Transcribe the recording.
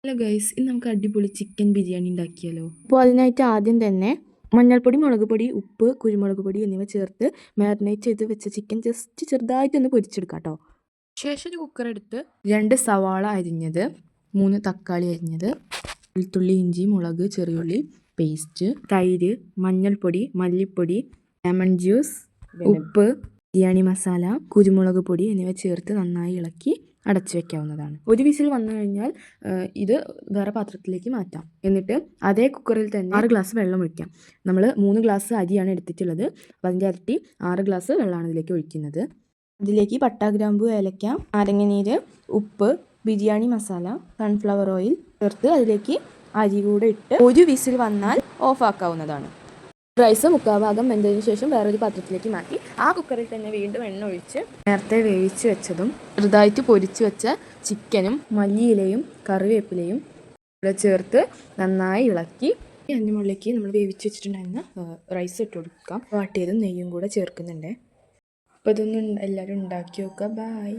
Hello guys, ഇന്ന് നമുക്ക് അടിപൊളി ചിക്കൻ ബിരിയാണി ഉണ്ടാക്കിയാലോ. അപ്പോൾ അതിനായിട്ട് ആദ്യം തന്നെ മഞ്ഞൾപ്പൊടി, മുളക് പൊടി, ഉപ്പ്, കുരുമുളക് പൊടി എന്നിവ ചേർത്ത് മാരിനേറ്റ് ചെയ്ത് വെച്ച ചിക്കൻ ജസ്റ്റ് ചെറുതായിട്ടൊന്ന് പൊരിച്ചെടുക്കാം കേട്ടോ. ശേഷം ഒരു കുക്കർ എടുത്ത് 2 സവാള അരിഞ്ഞത്, 3 തക്കാളി അരിഞ്ഞത്, വെളുത്തുള്ളി, ഇഞ്ചി, മുളക്, ചെറിയുള്ളി പേസ്റ്റ്, തൈര്, മഞ്ഞൾപ്പൊടി, മല്ലിപ്പൊടി, ലെമൺ ജ്യൂസ്, ഉപ്പ്, ബിരിയാണി മസാല, കുരുമുളക് പൊടി എന്നിവ ചേർത്ത് നന്നായി ഇളക്കി അടച്ചു വെക്കാവുന്നതാണ്. ഒരു വിസിൽ വന്നു കഴിഞ്ഞാൽ ഇത് വേറെ പാത്രത്തിലേക്ക് മാറ്റാം. എന്നിട്ട് അതേ കുക്കറിൽ തന്നെ 6 ഗ്ലാസ് വെള്ളം ഒഴിക്കാം. നമ്മൾ 3 ഗ്ലാസ് അരിയാണ് എടുത്തിട്ടുള്ളത്. അപ്പോൾ അതിൻ്റെ ഇരട്ടി 6 ഗ്ലാസ് വെള്ളമാണ് ഇതിലേക്ക് ഒഴിക്കുന്നത്. അതിലേക്ക് പട്ട, ഗ്രാമ്പു, ഏലക്ക, നാരങ്ങനീര്, ഉപ്പ്, ബിരിയാണി മസാല, സൺഫ്ലവർ ഓയിൽ ചേർത്ത് അതിലേക്ക് അരി കൂടെ ഇട്ട് ഒരു വിസിൽ വന്നാൽ ഓഫാക്കാവുന്നതാണ്. റൈസ് 3/4 ഭാഗം വെന്തതിന് ശേഷം വേറൊരു പാത്രത്തിലേക്ക് മാറ്റി ആ കുക്കറിൽ തന്നെ വീണ്ടും എണ്ണ ഒഴിച്ച് നേരത്തെ വേവിച്ച് വെച്ചതും ചെറുതായിട്ട് പൊരിച്ച് വെച്ച ചിക്കനും മല്ലിയിലയും കറിവേപ്പിലയും ഇവിടെ ചേർത്ത് നന്നായി ഇളക്കി അതിൻ്റെ മുകളിലേക്ക് നമ്മൾ വേവിച്ച് വെച്ചിട്ടുണ്ടായിരുന്ന റൈസ് ഇട്ട് കൊടുക്കാം. വാട്ടിയതും നെയ്യും കൂടെ ചേർക്കുന്നുണ്ട്. അപ്പോൾ ഇതൊന്നും എല്ലാവരും ഉണ്ടാക്കി നോക്കുക. ബൈ.